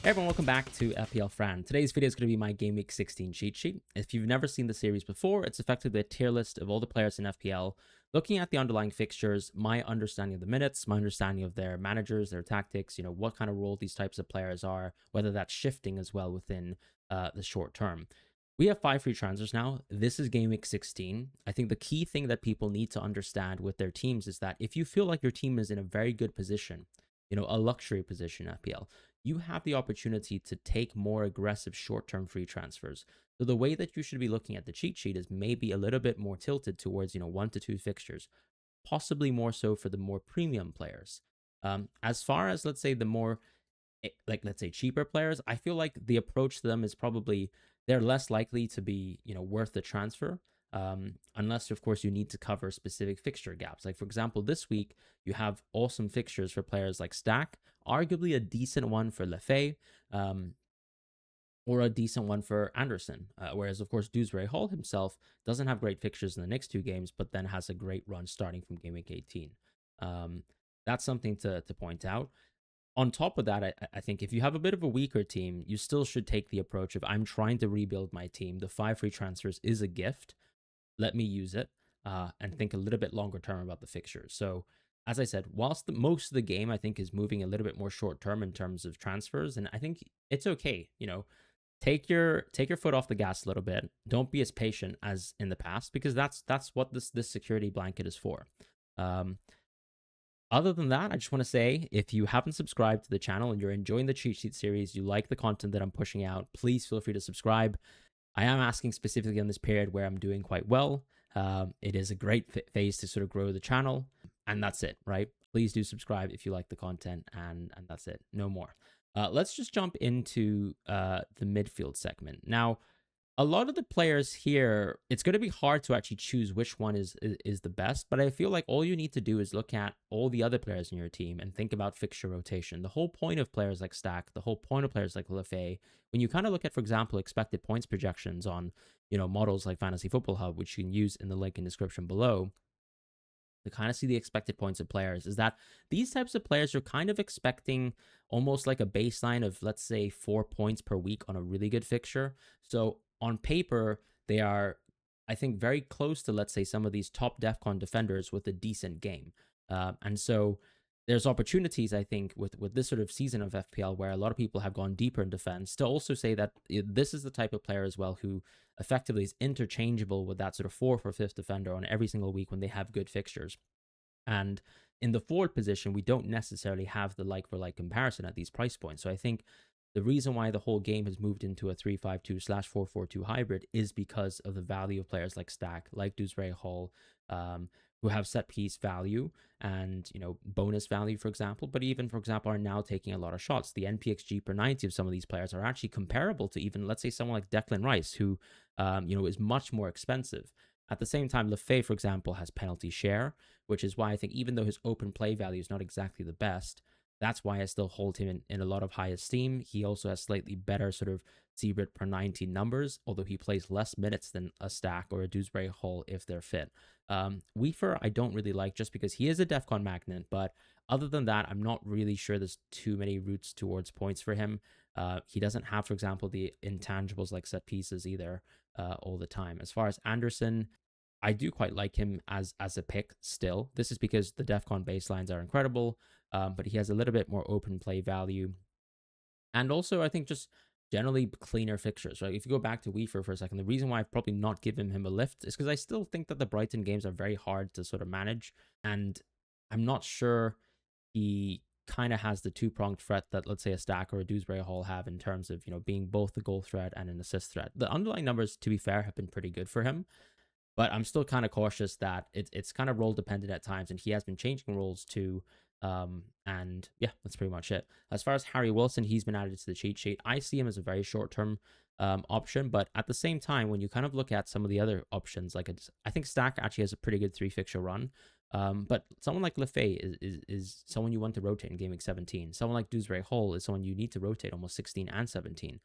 Hey everyone, welcome back to FPL Fran. Today's video is going to be my Gameweek 16 cheat sheet. If you've never seen the series before, it's effectively a tier list of all the players in FPL, looking at the underlying fixtures, my understanding of the minutes, my understanding of their managers, their tactics, what kind of role these types of players are, whether that's shifting as well within the short term. We have 5 free transfers now. This is Gameweek 16. I think the key thing that people need to understand with their teams is that if you feel like your team is in a very good position, a luxury position in FPL, you have the opportunity to take more aggressive short-term free transfers. So the way that you should be looking at the cheat sheet is maybe a little bit more tilted towards, 1 to 2 fixtures, possibly more so for the more premium players. As far as, let's say, the more, let's say, cheaper players, I feel like the approach to them is probably they're less likely to be, worth the transfer. Unless, of course, you need to cover specific fixture gaps. Like, for example, this week, you have awesome fixtures for players like Stack, arguably a decent one for Lefay, or a decent one for Anderson. Whereas, of course, Dewsbury Hall himself doesn't have great fixtures in the next 2 games, but then has a great run starting from Game Week 18. That's something to point out. On top of that, I think if you have a bit of a weaker team, you still should take the approach of I'm trying to rebuild my team. The 5 free transfers is a gift. Let me use it and think a little bit longer term about the fixtures. So, as I said, whilst most of the game I think is moving a little bit more short term in terms of transfers, and I think it's okay. Take your foot off the gas a little bit. Don't be as patient as in the past, because that's what this security blanket is for. Other than that, I just want to say, if you haven't subscribed to the channel and you're enjoying the cheat sheet series, you like the content that I'm pushing out, please feel free to subscribe. I am asking specifically on this period where I'm doing quite well. It is a great phase to sort of grow the channel, and that's it, right? Please do subscribe if you like the content, and that's it. No more. Let's just jump into the midfield segment. Now, a lot of the players here, it's going to be hard to actually choose which one is the best, but I feel like all you need to do is look at all the other players in your team and think about fixture rotation. The whole point of players like Stack, the whole point of players like Lefay, when you kind of look at, for example, expected points projections on, models like Fantasy Football Hub, which you can use in the link in description below, to kind of see the expected points of players, is that these types of players are kind of expecting almost like a baseline of, let's say, 4 points per week on a really good fixture. So on paper, they are, I think, very close to, let's say, some of these top DEFCON defenders with a decent game. And so there's opportunities, I think, with this sort of season of FPL where a lot of people have gone deeper in defense to also say that this is the type of player as well who effectively is interchangeable with that sort of 4th or 5th defender on every single week when they have good fixtures. And in the forward position, we don't necessarily have the like-for-like comparison at these price points. So I think the reason why the whole game has moved into a 3-5-2/4-4-2 hybrid is because of the value of players like Stack, like Dewsbury Hall, who have set piece value and, bonus value, for example, but even, for example, are now taking a lot of shots. The NPXG per 90 of some of these players are actually comparable to even, let's say, someone like Declan Rice, who, is much more expensive. At the same time, Lefay, for example, has penalty share, which is why I think even though his open play value is not exactly the best, that's why I still hold him in a lot of high esteem. He also has slightly better sort of CBRIT per 90 numbers, although he plays less minutes than a Stack or a Dewsbury Hall if they're fit. Weaver, I don't really like just because he is a DEFCON magnet, but other than that, I'm not really sure there's too many routes towards points for him. He doesn't have, for example, the intangibles like set pieces either all the time. As far as Anderson, I do quite like him as a pick still. This is because the DEFCON baselines are incredible, but he has a little bit more open play value. And also, I think just generally cleaner fixtures, right? If you go back to Weaver for a second, the reason why I've probably not given him a lift is because I still think that the Brighton games are very hard to sort of manage. And I'm not sure he kind of has the 2-pronged threat that, let's say, a Stack or a Dewsbury Hall have in terms of, being both the goal threat and an assist threat. The underlying numbers, to be fair, have been pretty good for him. But I'm still kind of cautious that it's kind of role dependent at times, and he has been changing roles too. And yeah, that's pretty much it. As far as Harry Wilson, he's been added to the cheat sheet. I see him as a very short-term option, but at the same time, when you kind of look at some of the other options, like I think Stack actually has a pretty good 3-fixture run. But someone like Lefay is someone you want to rotate in Game Week 17. Someone like Dewsbury Hall is someone you need to rotate almost 16 and 17.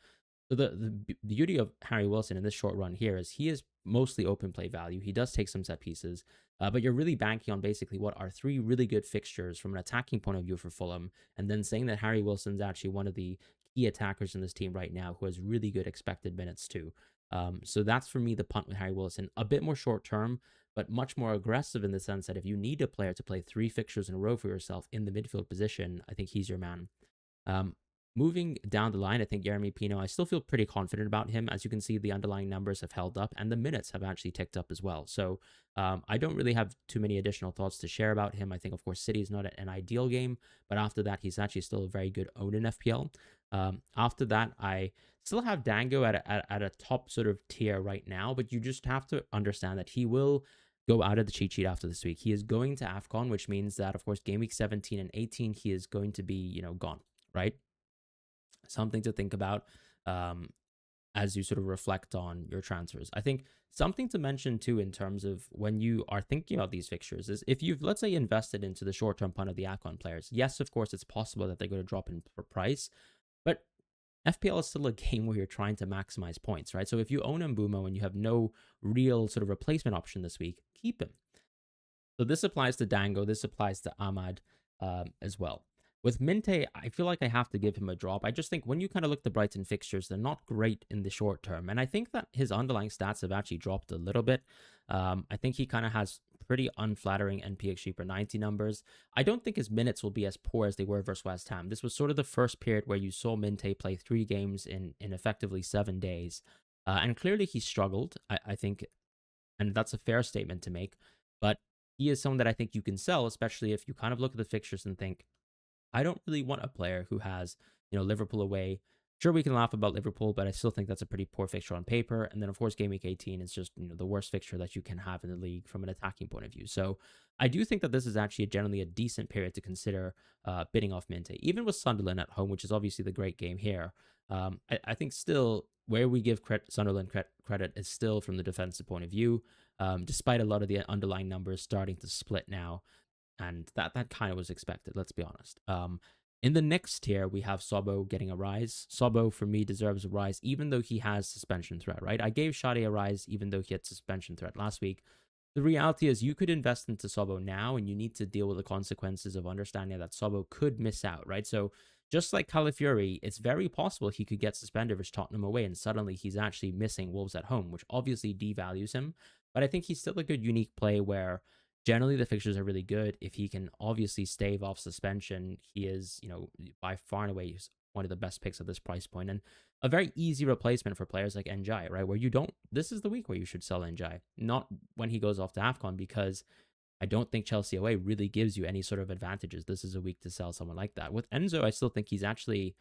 So the beauty of Harry Wilson in this short run here is he is mostly open play value. He does take some set pieces, but you're really banking on basically what are 3 really good fixtures from an attacking point of view for Fulham, and then saying that Harry Wilson's actually one of the key attackers in this team right now who has really good expected minutes too. So that's for me the punt with Harry Wilson. A bit more short term, but much more aggressive in the sense that if you need a player to play 3 fixtures in a row for yourself in the midfield position, I think he's your man. Um, Moving down the line, I think Jeremy Pino, I still feel pretty confident about him. As you can see, the underlying numbers have held up and the minutes have actually ticked up as well. So I don't really have too many additional thoughts to share about him. I think, of course, City is not an ideal game, but after that, he's actually still a very good own in FPL. After that, I still have Dango at a top sort of tier right now, but you just have to understand that he will go out of the cheat sheet after this week. He is going to AFCON, which means that, of course, game week 17 and 18, he is going to be, gone, right? Something to think about as you sort of reflect on your transfers. I think something to mention too in terms of when you are thinking about these fixtures is if you've, let's say, invested into the short-term punt of the AFCON players, yes, of course, it's possible that they're going to drop in price, but FPL is still a game where you're trying to maximize points, right? So if you own Mbumo and you have no real sort of replacement option this week, keep him. So this applies to Dango, this applies to Ahmad as well. With Minte, I feel like I have to give him a drop. I just think when you kind of look at the Brighton fixtures, they're not great in the short term. And I think that his underlying stats have actually dropped a little bit. I think he kind of has pretty unflattering NPXG per 90 numbers. I don't think his minutes will be as poor as they were versus West Ham. This was sort of the first period where you saw Minte play 3 games in effectively 7 days. And clearly he struggled, I think, and that's a fair statement to make. But he is someone that I think you can sell, especially if you kind of look at the fixtures and think, I don't really want a player who has, Liverpool away. Sure, we can laugh about Liverpool, but I still think that's a pretty poor fixture on paper. And then, of course, Game Week 18 is just, the worst fixture that you can have in the league from an attacking point of view. So I do think that this is actually generally a decent period to consider bidding off Minte, even with Sunderland at home, which is obviously the great game here. I think still where we give Sunderland credit is still from the defensive point of view, despite a lot of the underlying numbers starting to split now. And that kind of was expected, let's be honest. In the next tier, we have Sobo getting a rise. Sobo, for me, deserves a rise, even though he has suspension threat, right? I gave Shadi a rise, even though he had suspension threat last week. The reality is you could invest into Sobo now, and you need to deal with the consequences of understanding that Sobo could miss out, right? So just like Calafiori, it's very possible he could get suspended versus Tottenham away, and suddenly he's actually missing Wolves at home, which obviously devalues him. But I think he's still a good, unique play where generally the fixtures are really good. If he can obviously stave off suspension, he is, by far and away one of the best picks at this price point, and a very easy replacement for players like Njai, right? Where this is the week where you should sell Njai, not when he goes off to AFCON, because I don't think Chelsea away really gives you any sort of advantages. This is a week to sell someone like that. With Enzo, I still think he's actually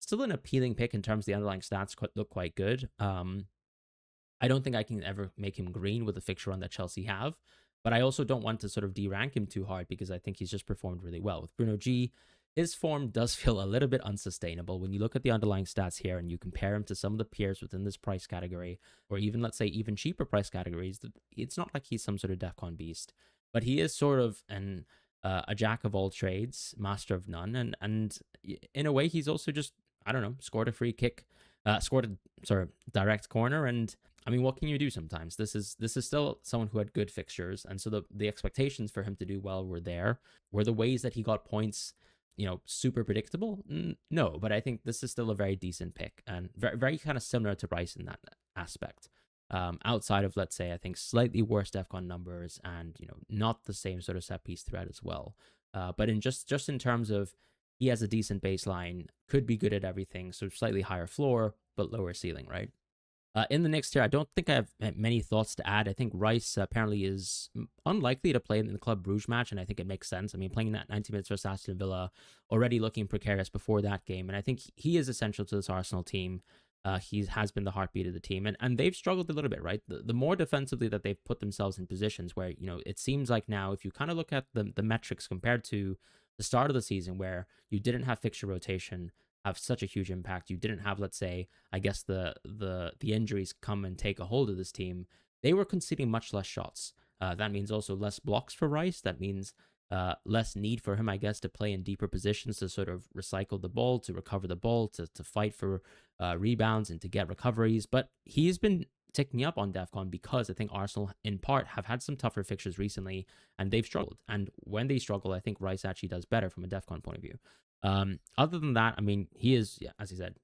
still an appealing pick in terms of the underlying stats look quite good. I don't think I can ever make him green with the fixture run that Chelsea have, but I also don't want to sort of de-rank him too hard because I think he's just performed really well. With Bruno G, his form does feel a little bit unsustainable. When you look at the underlying stats here and you compare him to some of the peers within this price category, or even, let's say, even cheaper price categories, it's not like he's some sort of DEFCON beast, but he is sort of a jack of all trades, master of none, and in a way, he's also just, I don't know, scored a free kick, direct corner, and I mean, what can you do sometimes? This is still someone who had good fixtures, and so the expectations for him to do well were there. Were the ways that he got points, super predictable? No, but I think this is still a very decent pick, and very, very kind of similar to Bryce in that aspect. Outside of, let's say, I think slightly worse DEFCON numbers, and not the same sort of set piece threat as well. But in just in terms of he has a decent baseline, could be good at everything, so slightly higher floor but lower ceiling, right? In the next tier, I don't think I have many thoughts to add. I think Rice apparently is unlikely to play in the Club Brugge match, and I think it makes sense. I mean, playing that 90 minutes versus Aston Villa, already looking precarious before that game, and I think he is essential to this Arsenal team. He has been the heartbeat of the team, and they've struggled a little bit, right? The more defensively that they've put themselves in positions where, it seems like now, if you kind of look at the metrics compared to the start of the season where you didn't have fixture rotation have such a huge impact. You didn't have, let's say, I guess the injuries come and take a hold of this team. They were conceding much less shots. That means also less blocks for Rice. That means less need for him, I guess, to play in deeper positions to sort of recycle the ball, to recover the ball, to fight for rebounds and to get recoveries. But he's been ticking up on DEFCON because I think Arsenal, in part, have had some tougher fixtures recently and they've struggled. And when they struggle, I think Rice actually does better from a DEFCON point of view. Other than that, I mean, he is, yeah, as I said,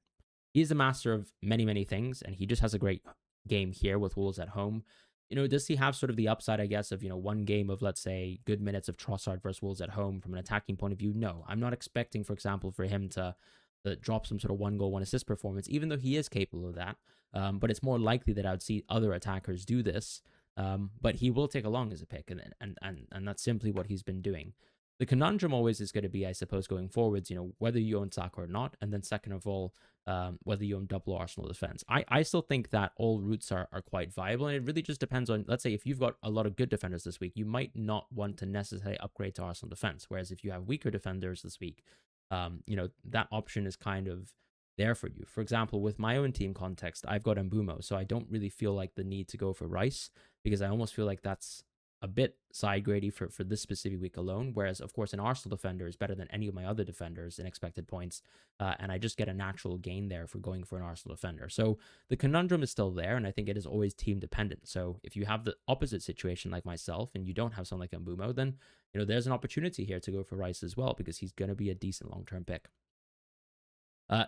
he's a master of many, many things, and he just has a great game here with Wolves at home. Does he have sort of the upside, I guess, of, one game of, let's say, good minutes of Trossard versus Wolves at home from an attacking point of view? No, I'm not expecting, for example, for him to drop some sort of 1 goal, 1 assist performance, even though he is capable of that. But it's more likely that I would see other attackers do this. But he will take along as a pick, and that's simply what he's been doing. The conundrum always is going to be, I suppose, going forwards, whether you own Saka or not. And then second of all, whether you own double Arsenal defense. I still think that all routes are quite viable. And it really just depends on, let's say, if you've got a lot of good defenders this week, you might not want to necessarily upgrade to Arsenal defense. Whereas if you have weaker defenders this week, that option is kind of there for you. For example, with my own team context, I've got Mbumo. So I don't really feel like the need to go for Rice because I almost feel like that's a bit side grady for this specific week alone. Whereas, of course, an Arsenal defender is better than any of my other defenders in expected points. And I just get a natural gain there for going for an Arsenal defender. So the conundrum is still there. And I think it is always team dependent. So if you have the opposite situation like myself and you don't have someone like Mbumo, then, there's an opportunity here to go for Rice as well because he's going to be a decent long-term pick.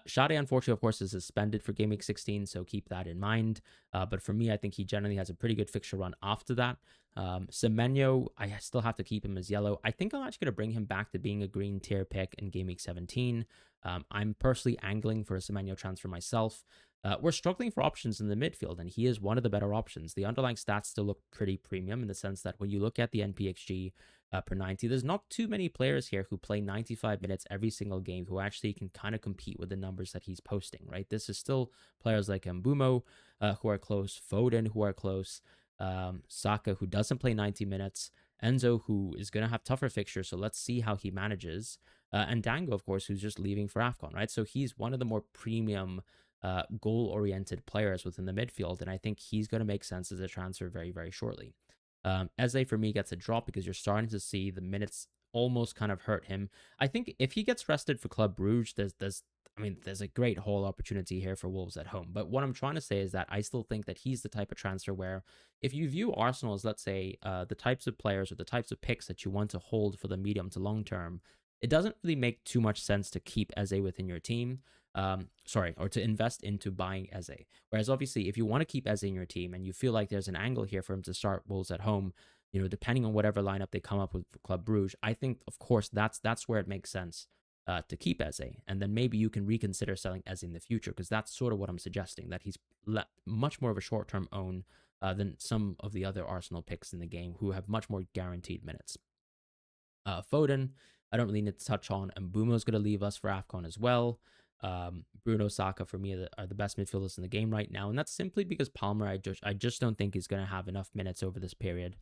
Shade, unfortunately, of course, is suspended for Gameweek 16, so keep that in mind. But for me, I think he generally has a pretty good fixture run after that. Semenyo, I still have to keep him as yellow. I think I'm actually going to bring him back to being a green tier pick in Gameweek 17. I'm personally angling for a Semenyo transfer myself. We're struggling for options in the midfield, and he is one of the better options. The underlying stats still look pretty premium in the sense that when you look at the NPXG per 90, there's not too many players here who play 95 minutes every single game who actually can kind of compete with the numbers that he's posting, right? This is still players like Mbumo who are close, Foden who are close, Saka who doesn't play 90 minutes, Enzo who is going to have tougher fixtures, so let's see how he manages, and Dango, of course, who's just leaving for AFCON, right? So he's one of the more premium goal-oriented players within the midfield, and I think he's going to make sense as a transfer very, very shortly. Eze, for me, gets a drop because you're starting to see the minutes almost kind of hurt him. I think if he gets rested for Club Brugge, there's a great whole opportunity here for Wolves at home. But what I'm trying to say is that I still think that he's the type of transfer where if you view Arsenal as, let's say, the types of players or the types of picks that you want to hold for the medium to long term, it doesn't really make too much sense to keep Eze within your team. Or to invest into buying Eze. Whereas obviously, if you want to keep Eze in your team and you feel like there's an angle here for him to start Wolves at home, depending on whatever lineup they come up with for Club Brugge, I think, of course, that's where it makes sense to keep Eze. And then maybe you can reconsider selling Eze in the future, because that's sort of what I'm suggesting, that he's much more of a short-term own than some of the other Arsenal picks in the game who have much more guaranteed minutes. Foden, I don't really need to touch on. Mbumo's going to leave us for AFCON as well. Bruno, Saka for me are the best midfielders in the game right now, and that's simply because Palmer I just don't think is going to have enough minutes over this period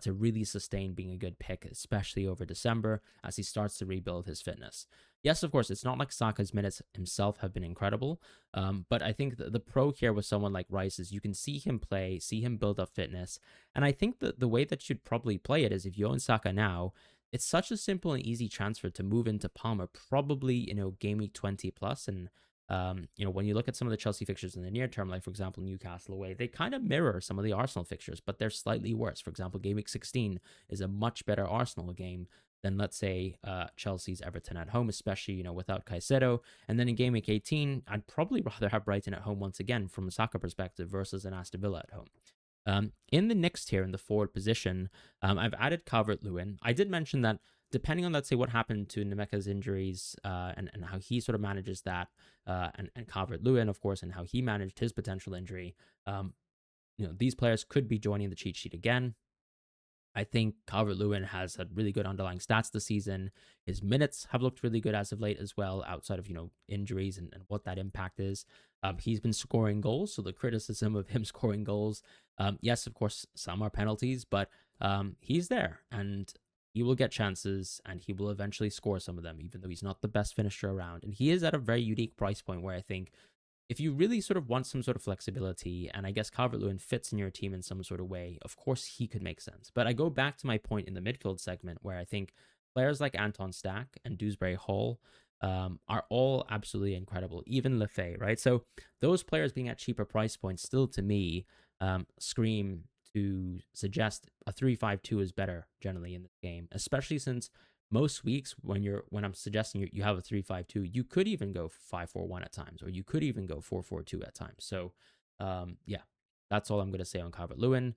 to really sustain being a good pick, especially over December as he starts to rebuild his fitness. Yes, of course, it's not like Saka's minutes himself have been incredible, but I think the pro here with someone like Rice is you can see him play, see him build up fitness, and I think that the way that you'd probably play it is if you own Saka now, it's such a simple and easy transfer to move into Palmer, probably, game week 20 plus. And, when you look at some of the Chelsea fixtures in the near term, like, for example, Newcastle away, they kind of mirror some of the Arsenal fixtures, but they're slightly worse. For example, game week 16 is a much better Arsenal game than, let's say, Chelsea's Everton at home, especially, without Caicedo. And then in game week 18, I'd probably rather have Brighton at home once again from a Saka perspective versus an Aston Villa at home. In the next tier, in the forward position, I've added Calvert-Lewin. I did mention that depending on, let's say, what happened to Nemeka's injuries and how he sort of manages that, and Calvert-Lewin, of course, and how he managed his potential injury, these players could be joining the cheat sheet again. I think Calvert-Lewin has had really good underlying stats this season. His minutes have looked really good as of late as well, outside of, injuries and what that impact is. He's been scoring goals, so the criticism of him scoring goals, yes, of course, some are penalties, but he's there, and he will get chances, and he will eventually score some of them, even though he's not the best finisher around. And he is at a very unique price point where I think if you really sort of want some sort of flexibility, and I guess Calvert-Lewin fits in your team in some sort of way, of course he could make sense. But I go back to my point in the midfield segment where I think players like Anton Stack and Dewsbury Hall are all absolutely incredible, even Lefay, right? So those players being at cheaper price points still, to me, scream to suggest a 3-5-2 is better generally in this game, especially since most weeks when I'm suggesting you have a 3-5-2, you could even go 5-4-1 at times, or you could even go 4-4-2 at times. So yeah, that's all I'm going to say on Calvert-Lewin.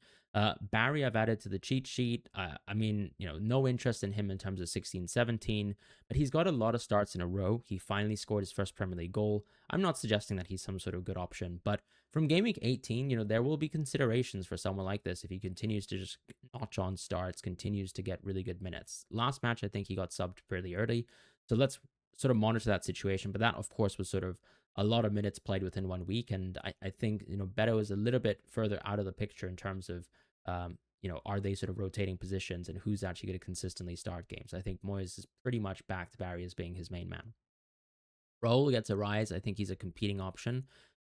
Barry, I've added to the cheat sheet. I mean, no interest in him in terms of 16-17, but he's got a lot of starts in a row. He finally scored his first Premier League goal. I'm not suggesting that he's some sort of good option, but from Gameweek 18, there will be considerations for someone like this if he continues to just notch on starts, continues to get really good minutes. Last match, I think he got subbed fairly early. So let's sort of monitor that situation. But that, of course, was sort of a lot of minutes played within 1 week. And I think, Beto is a little bit further out of the picture in terms of, are they sort of rotating positions and who's actually going to consistently start games? I think Moyes is pretty much back to Barry as being his main man. Raul gets a rise. I think he's a competing option.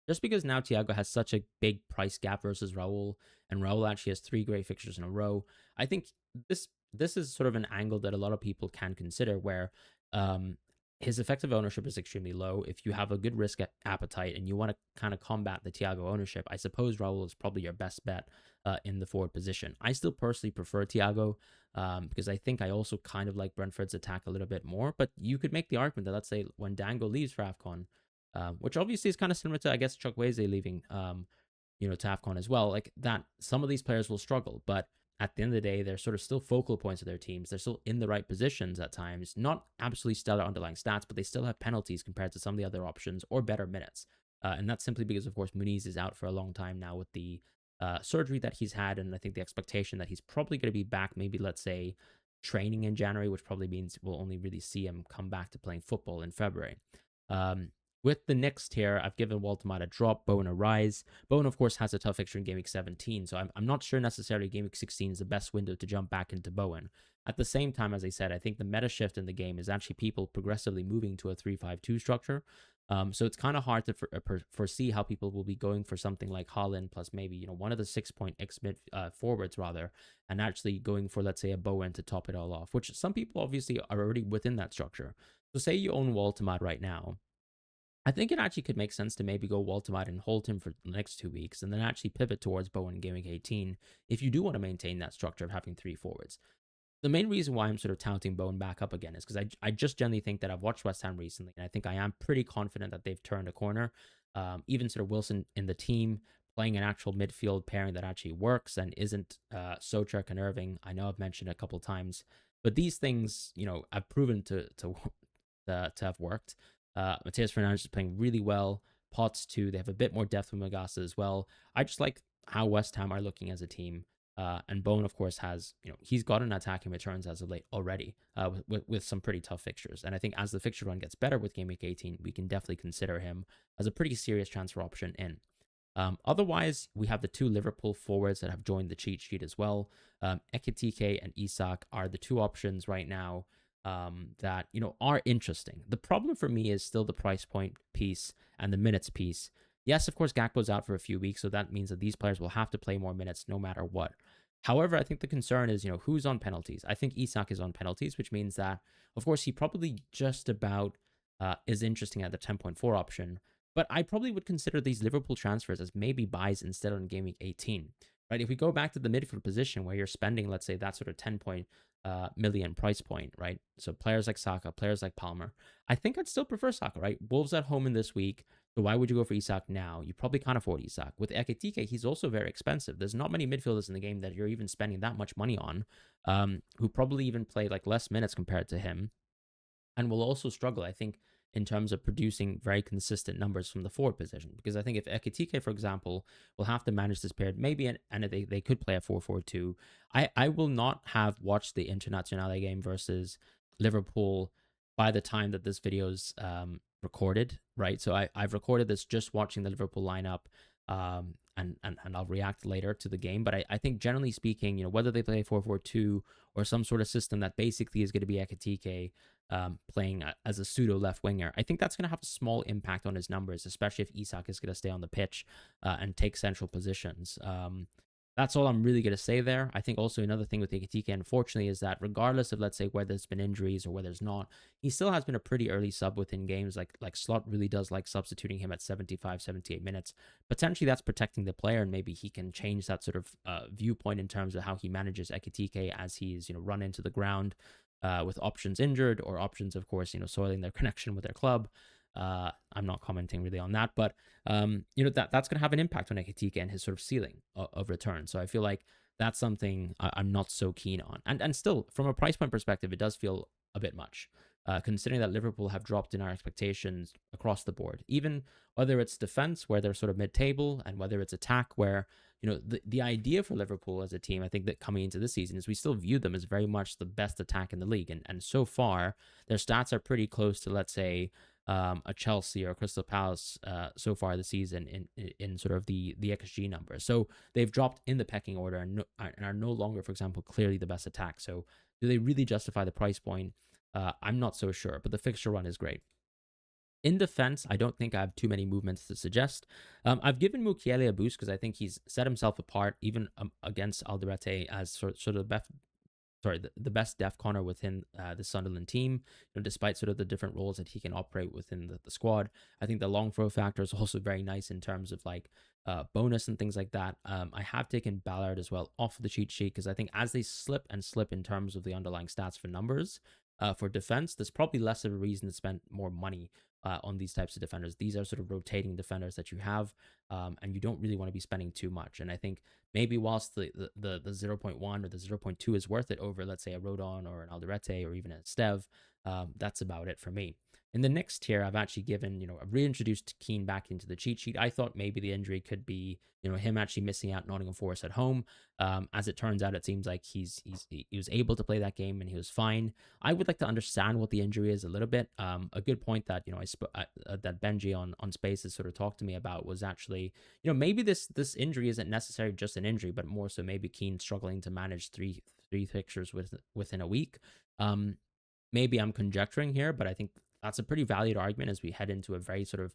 Just because now Thiago has such a big price gap versus Raul, and Raul actually has 3 great fixtures in a row, I think this is sort of an angle that a lot of people can consider where his effective ownership is extremely low. If you have a good risk appetite and you want to kind of combat the Thiago ownership, I suppose Raul is probably your best bet in the forward position. I still personally prefer Thiago because I think I also kind of like Brentford's attack a little bit more. But you could make the argument that, let's say, when Dango leaves for AFCON, which obviously is kind of similar to, I guess, Chukwueze leaving, to AFCON as well, like that some of these players will struggle, but at the end of the day, they're sort of still focal points of their teams. They're still in the right positions at times, not absolutely stellar underlying stats, but they still have penalties compared to some of the other options or better minutes. And that's simply because, of course, Muniz is out for a long time now with the surgery that he's had. And I think the expectation that he's probably going to be back, maybe, let's say, training in January, which probably means we'll only really see him come back to playing football in February. With the next tier, I've given Waltermott a drop, Bowen a rise. Bowen, of course, has a tough fixture in Game Week 17, so I'm not sure necessarily Game Week 16 is the best window to jump back into Bowen. At the same time, as I said, I think the meta shift in the game is actually people progressively moving to a 3-5-2 structure. So it's kind of hard to foresee how people will be going for something like Haaland plus maybe, one of the 6-point mid forwards rather, and actually going for, let's say, a Bowen to top it all off, which some people obviously are already within that structure. So say you own Waltermott right now. I think it actually could make sense to maybe go Waltermott and hold him for the next 2 weeks and then actually pivot towards Bowen in Game Week 18 if you do want to maintain that structure of having 3 forwards. The main reason why I'm sort of touting Bowen back up again is because I just generally think that I've watched West Ham recently, and I think I am pretty confident that they've turned a corner. Even sort of Wilson in the team, playing an actual midfield pairing that actually works and isn't Sochak and Irving. I know I've mentioned a couple times, but these things, I've proven to have worked. Mateus Fernandes is playing really well. Potts too. They have a bit more depth with Magasa as well. I just like how West Ham are looking as a team. And Bowen, of course, has, he's got an attacking returns as of late already with some pretty tough fixtures. And I think as the fixture run gets better with Game Week 18, we can definitely consider him as a pretty serious transfer option in. Otherwise, we have the 2 Liverpool forwards that have joined the cheat sheet as well. Ekitike and Isak are the 2 options right now that are interesting. The problem for me is still the price point piece and the minutes piece. Yes, of course, Gakpo's out for a few weeks, so that means that these players will have to play more minutes no matter what. However, I think the concern is, who's on penalties. I think Isak is on penalties, which means that, of course, he probably just about is interesting at the 10.4 option. But I probably would consider these Liverpool transfers as maybe buys instead on Game Week 18. Right? If we go back to the midfield position where you're spending, let's say, that sort of 10 million price point, right? So players like Saka, players like Palmer. I think I'd still prefer Saka, right? Wolves at home in this week. So why would you go for Isak now? You probably can't afford Isak. With Ekitike, he's also very expensive. There's not many midfielders in the game that you're even spending that much money on, who probably even play like less minutes compared to him, and will also struggle, I think, in terms of producing very consistent numbers from the forward position. Because I think if Ekitike, for example, will have to manage this period, maybe, and they could play a 4-4-2. I will not have watched the Internazionale game versus Liverpool by the time that this video's recorded, right? So I've recorded this just watching the Liverpool lineup, and I'll react later to the game. But I think generally speaking, whether they play 4-4-2 or some sort of system that basically is going to be Ekitike playing as a pseudo left winger, I think that's going to have a small impact on his numbers, especially if Isak is going to stay on the pitch and take central positions. That's all I'm really going to say there. I think also another thing with Ekitike, unfortunately, is that regardless of, let's say, whether there's been injuries or whether there's not, he still has been a pretty early sub within games. Like Slot really does like substituting him at 75, 78 minutes. Potentially that's protecting the player, and maybe he can change that sort of viewpoint in terms of how he manages Ekitike as he's, run into the ground with options injured or options, of course, soiling their connection with their club. I'm not commenting really on that, but that's going to have an impact on Ekitike and his sort of ceiling of return. So I feel like that's something I'm not so keen on. And still, from a price point perspective, it does feel a bit much, considering that Liverpool have dropped in our expectations across the board. Even whether it's defense, where they're sort of mid-table, and whether it's attack, where the idea for Liverpool as a team, I think that coming into this season is we still view them as very much the best attack in the league, and so far their stats are pretty close to, let's say, a Chelsea or Crystal Palace so far this season in sort of the XG numbers. So they've dropped in the pecking order and are no longer, for example, clearly the best attack. So do they really justify the price point? I'm not so sure, but the fixture run is great. In defense, I don't think I have too many movements to suggest. I've given Mukiele a boost because I think he's set himself apart, even against Alderete, as sort of the best def corner within the Sunderland team, despite sort of the different roles that he can operate within the squad. I think the long throw factor is also very nice in terms of like bonus and things like that. I have taken Ballard as well off the cheat sheet because I think as they slip and slip in terms of the underlying stats for numbers, for defense, there's probably less of a reason to spend more money on these types of defenders. These are sort of rotating defenders that you have, and you don't really want to be spending too much. And I think maybe whilst the 0.1 or the 0.2 is worth it over, let's say, a Rodon or an Alderete or even a Stev, that's about it for me. In the next tier, I've actually given, I've reintroduced Keane back into the cheat sheet. I thought maybe the injury could be, him actually missing out Nottingham Forest at home. As it turns out, it seems like he was able to play that game and he was fine. I would like to understand what the injury is a little bit. A good point that, that Benji on Spaces sort of talked to me about was actually, maybe this injury isn't necessarily just an injury, but more so maybe Keane struggling to manage three fixtures within a week. Maybe I'm conjecturing here, but I think that's a pretty valid argument as we head into a very sort of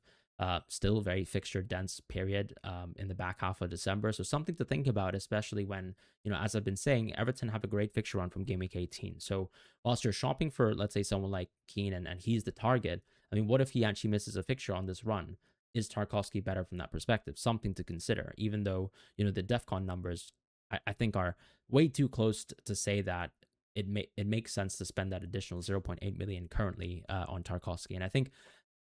still very fixture dense period in the back half of December. So something to think about, especially when, as I've been saying, Everton have a great fixture run from Gameweek 18. So whilst you're shopping for, let's say, someone like Keane and he's the target, I mean, what if he actually misses a fixture on this run? Is Tarkowski better from that perspective? Something to consider, even though, the DEFCON numbers, I think are way too close to say that it makes sense to spend that additional 0.8 million currently on Tarkowski. And I think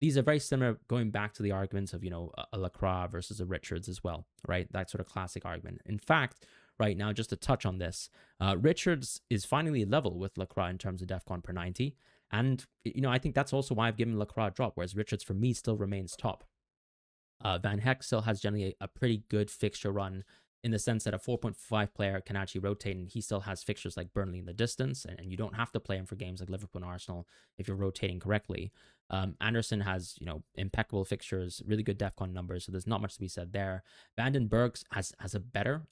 these are very similar, going back to the arguments of, a Lacroix versus a Richards as well, right? That sort of classic argument. In fact, right now, just to touch on this, Richards is finally level with Lacroix in terms of DEFCON per 90. And, I think that's also why I've given Lacroix a drop, whereas Richards for me still remains top. Van Heck still has generally a pretty good fixture run in the sense that a 4.5 player can actually rotate, and he still has fixtures like Burnley in the distance, and you don't have to play him for games like Liverpool and Arsenal if you're rotating correctly. Anderson has, impeccable fixtures, really good DEFCON numbers, so there's not much to be said there. Vandenberg has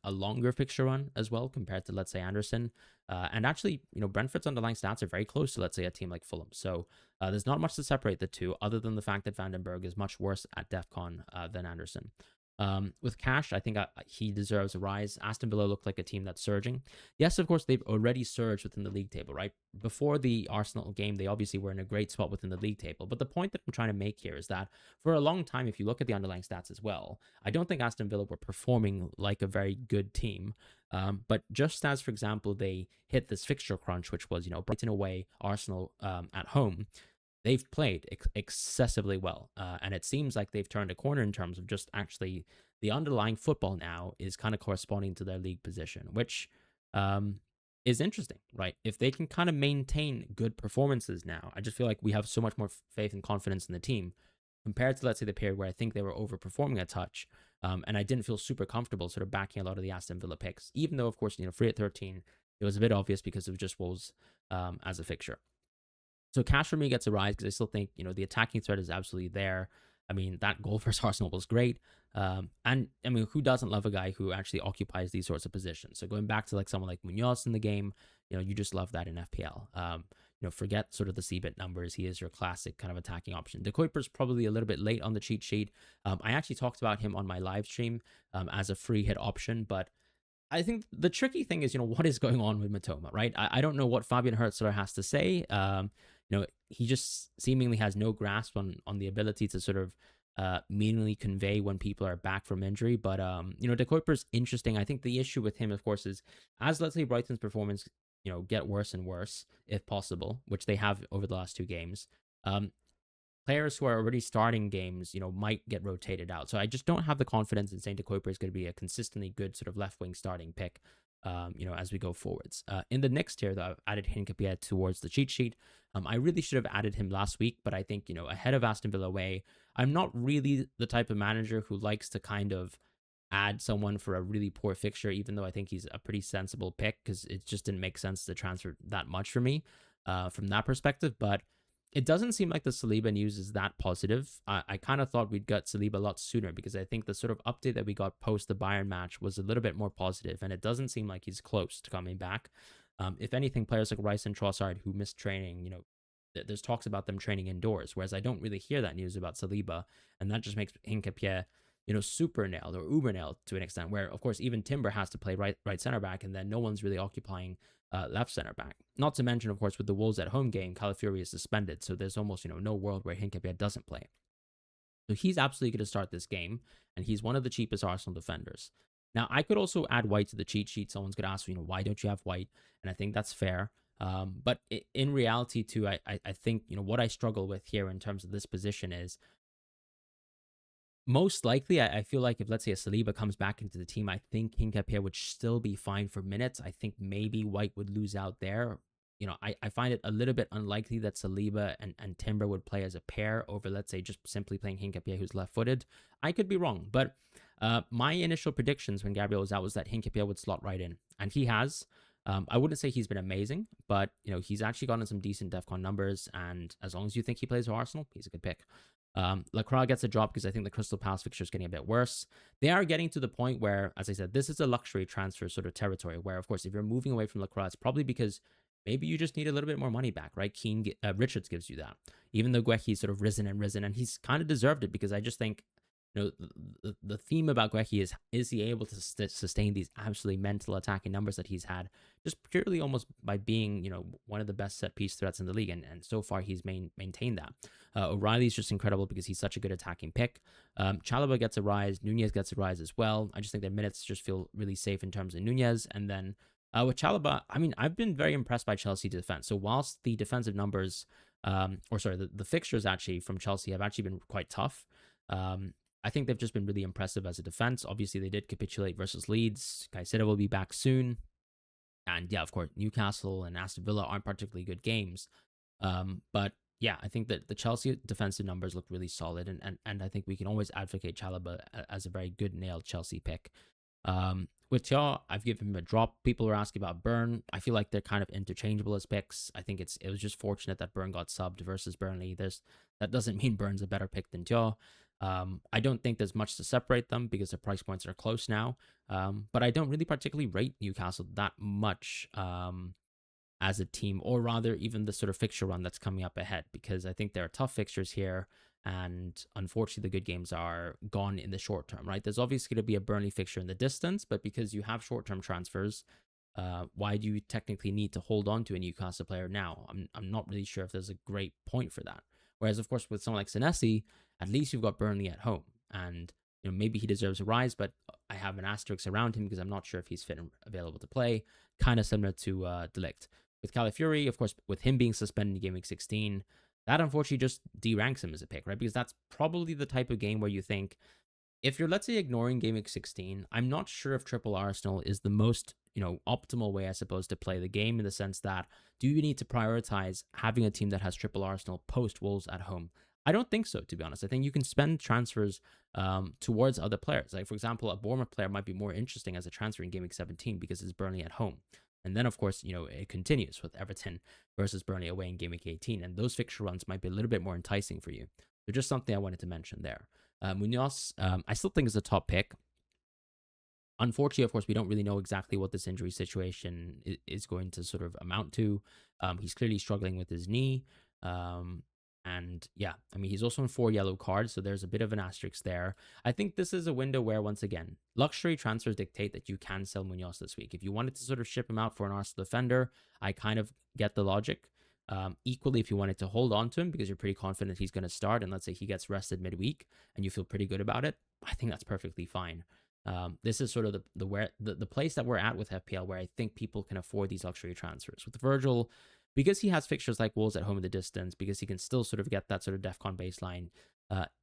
a longer fixture run as well compared to, let's say, Anderson. And actually, Brentford's underlying stats are very close to, let's say, a team like Fulham. So there's not much to separate the two other than the fact that Vandenberg is much worse at DEFCON than Anderson. With Cash, I think he deserves a rise. Aston Villa looked like a team that's surging. Yes, of course, they've already surged within the league table, right? Before the Arsenal game, they obviously were in a great spot within the league table. But the point that I'm trying to make here is that for a long time, if you look at the underlying stats as well, I don't think Aston Villa were performing like a very good team. But just as, for example, they hit this fixture crunch, which was, Brighton away, Arsenal at home, they've played excessively well. And it seems like they've turned a corner in terms of just actually the underlying football now is kind of corresponding to their league position, which is interesting, right? If they can kind of maintain good performances now, I just feel like we have so much more faith and confidence in the team compared to, let's say, the period where I think they were overperforming a touch. And I didn't feel super comfortable sort of backing a lot of the Aston Villa picks, even though, of course, free at 13, it was a bit obvious because of just Wolves as a fixture. So Cash for me gets a rise because I still think, the attacking threat is absolutely there. I mean, that goal versus Arsenal was great. And I mean, who doesn't love a guy who actually occupies these sorts of positions? So going back to like someone like Munoz in the game, you just love that in FPL. Forget sort of the CBIT numbers. He is your classic kind of attacking option. The Goalkeepers probably a little bit late on the cheat sheet. I actually talked about him on my live stream as a free hit option, but I think the tricky thing is, what is going on with Matoma, right? I don't know what Fabian Hertzler has to say. He just seemingly has no grasp on the ability to sort of meaningfully convey when people are back from injury. But De Kuiper's interesting. I think the issue with him, of course, is as let's say Brighton's performance, get worse and worse if possible, which they have over the last two games. Players who are already starting games, might get rotated out. So I just don't have the confidence in saying De Kuiper is going to be a consistently good sort of left wing starting pick, as we go forwards. In the next tier, though, I've added Hincapié towards the cheat sheet. I really should have added him last week, but I think, ahead of Aston Villa away, I'm not really the type of manager who likes to kind of add someone for a really poor fixture, even though I think he's a pretty sensible pick because it just didn't make sense to transfer that much for me from that perspective. But it doesn't seem like the Saliba news is that positive. I kind of thought we'd get Saliba a lot sooner because I think the sort of update that we got post the Bayern match was a little bit more positive, and it doesn't seem like he's close to coming back. If anything, players like Rice and Trossard who missed training, there's talks about them training indoors, whereas I don't really hear that news about Saliba, and that just makes Hincapié, super nailed or uber nailed to an extent, where of course even Timber has to play right center back, and then no one's really occupying left center back. Not to mention, of course, with the Wolves at home game, Calafiori is suspended, so there's almost no world where Hincapié doesn't play. So he's absolutely going to start this game, and he's one of the cheapest Arsenal defenders. Now, I could also add White to the cheat sheet. Someone's going to ask, why don't you have White? And I think that's fair. But in reality, too, I think, what I struggle with here in terms of this position is most likely, I feel like if, let's say, a Saliba comes back into the team, I think Hincapié would still be fine for minutes. I think maybe White would lose out there. I find it a little bit unlikely that Saliba and Timber would play as a pair over, let's say, just simply playing Hincapié, who's left-footed. I could be wrong, but my initial predictions when Gabriel was out was that Hincapié would slot right in, and he has. I wouldn't say he's been amazing, but he's actually gotten some decent DEFCON numbers, and as long as you think he plays for Arsenal, he's a good pick. Lacroix gets a drop because I think the Crystal Palace fixture is getting a bit worse. They are getting to the point where, as I said, this is a luxury transfer sort of territory where, of course, if you're moving away from Lacroix, it's probably because maybe you just need a little bit more money back, right? Richards gives you that. Even though Guehi's sort of risen, and he's kind of deserved it because I just think the theme about Guehi is he able to sustain these absolutely mental attacking numbers that he's had just purely almost by being one of the best set piece threats in the league, and so far he's maintained that. O'Reilly's just incredible because he's such a good attacking pick. Chalobah gets a rise, Nunez gets a rise as well. I just think their minutes just feel really safe in terms of Nunez, and then with Chalobah, I mean, I've been very impressed by Chelsea defense. So whilst the defensive numbers, the fixtures actually from Chelsea have actually been quite tough. I think they've just been really impressive as a defense. Obviously, they did capitulate versus Leeds. Caicedo will be back soon. And yeah, of course, Newcastle and Aston Villa aren't particularly good games. But yeah, I think that the Chelsea defensive numbers look really solid. And I think we can always advocate Chalobah as a very good nailed Chelsea pick. With Tia, I've given him a drop. People are asking about Burn. I feel like they're kind of interchangeable as picks. I think it was just fortunate that Burn got subbed versus Burnley. That doesn't mean Burn's a better pick than Tia. I don't think there's much to separate them because the price points are close now. But I don't really particularly rate Newcastle that much as a team, or rather even the sort of fixture run that's coming up ahead, because I think there are tough fixtures here. And unfortunately, the good games are gone in the short term, right? There's obviously going to be a Burnley fixture in the distance, but because you have short-term transfers, why do you technically need to hold on to a Newcastle player now? I'm not really sure if there's a great point for that. Whereas, of course, with someone like Senesi, at least you've got Burnley at home, and maybe he deserves a rise, but I have an asterisk around him because I'm not sure if he's fit and available to play. Kind of similar to Delict. With Calafiori, of course, with him being suspended in Gameweek 16, that unfortunately just deranks him as a pick, right? Because that's probably the type of game where you think, if you're, let's say, ignoring Gameweek 16, I'm not sure if Triple Arsenal is the most, optimal way, I suppose, to play the game, in the sense that, do you need to prioritize having a team that has Triple Arsenal post Wolves at home? I don't think so, to be honest. I think you can spend transfers towards other players. Like, for example, a Bournemouth player might be more interesting as a transfer in Gameweek 17 because it's Burnley at home. And then, of course, it continues with Everton versus Burnley away in Gameweek 18. And those fixture runs might be a little bit more enticing for you. So just something I wanted to mention there. Munoz, I still think is a top pick. Unfortunately, of course, we don't really know exactly what this injury situation is going to sort of amount to. He's clearly struggling with his knee. And yeah, I mean, he's also in 4 yellow cards, so there's a bit of an asterisk there. I think this is a window where, once again, luxury transfers dictate that you can sell Munoz this week. If you wanted to sort of ship him out for an Arsenal defender, I kind of get the logic. Equally, if you wanted to hold on to him because you're pretty confident he's going to start, and let's say he gets rested midweek and you feel pretty good about it, I think that's perfectly fine. This is sort of the place that we're at with FPL, where I think people can afford these luxury transfers. With Virgil, because he has fixtures like Wolves at home in the distance, because he can still sort of get that sort of DEFCON baseline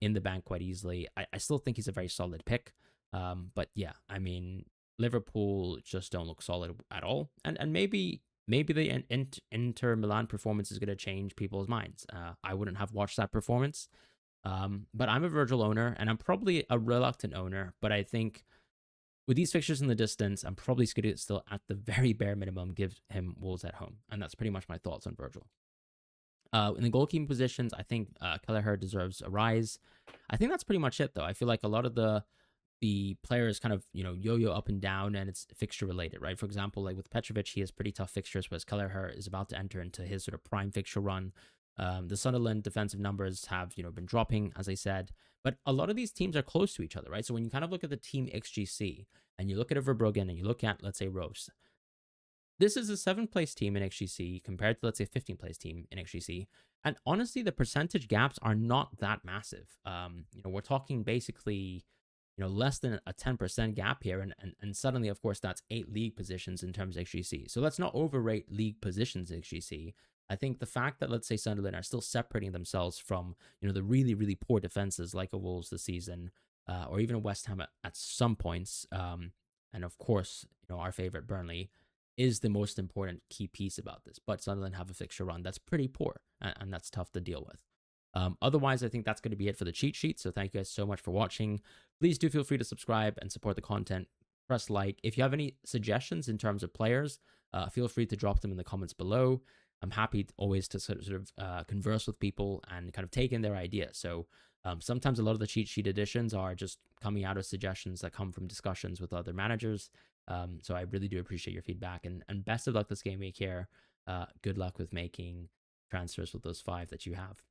in the bank quite easily, I still think he's a very solid pick. But yeah, I mean, Liverpool just don't look solid at all. And maybe the Inter Milan performance is going to change people's minds. I wouldn't have watched that performance. But I'm a Virgil owner, and I'm probably a reluctant owner, but I think with these fixtures in the distance, I'm probably going to still, at the very bare minimum, give him Wolves at home. And that's pretty much my thoughts on Virgil. In the goalkeeping positions, I think Kelleher deserves a rise. I think that's pretty much it, though. I feel like a lot of the players kind of, yo-yo up and down, and it's fixture related, right? For example, like with Petrovic, he has pretty tough fixtures, whereas Kelleher is about to enter into his sort of prime fixture run. The Sunderland defensive numbers have, been dropping, as I said, but a lot of these teams are close to each other, right? So when you kind of look at the team XGC and you look at Verbruggen and you look at, let's say, Rose, this is a 7th place team in XGC compared to, let's say, 15th place team in XGC. And honestly, the percentage gaps are not that massive. We're talking basically, less than a 10% gap here. And suddenly, of course, that's 8 league positions in terms of XGC. So let's not overrate league positions in XGC. I think the fact that, let's say, Sunderland are still separating themselves from, the really, really poor defenses like a Wolves this season, or even a West Ham at some points, and of course, our favorite Burnley, is the most important key piece about this. But Sunderland have a fixture run that's pretty poor, and that's tough to deal with. Otherwise, I think that's going to be it for the cheat sheet. So thank you guys so much for watching. Please do feel free to subscribe and support the content. Press like. If you have any suggestions in terms of players, feel free to drop them in the comments below. I'm happy always to sort of converse with people and kind of take in their ideas. So sometimes a lot of the cheat sheet editions are just coming out of suggestions that come from discussions with other managers. So I really do appreciate your feedback, and best of luck this game week here. Good luck with making transfers with those 5 that you have.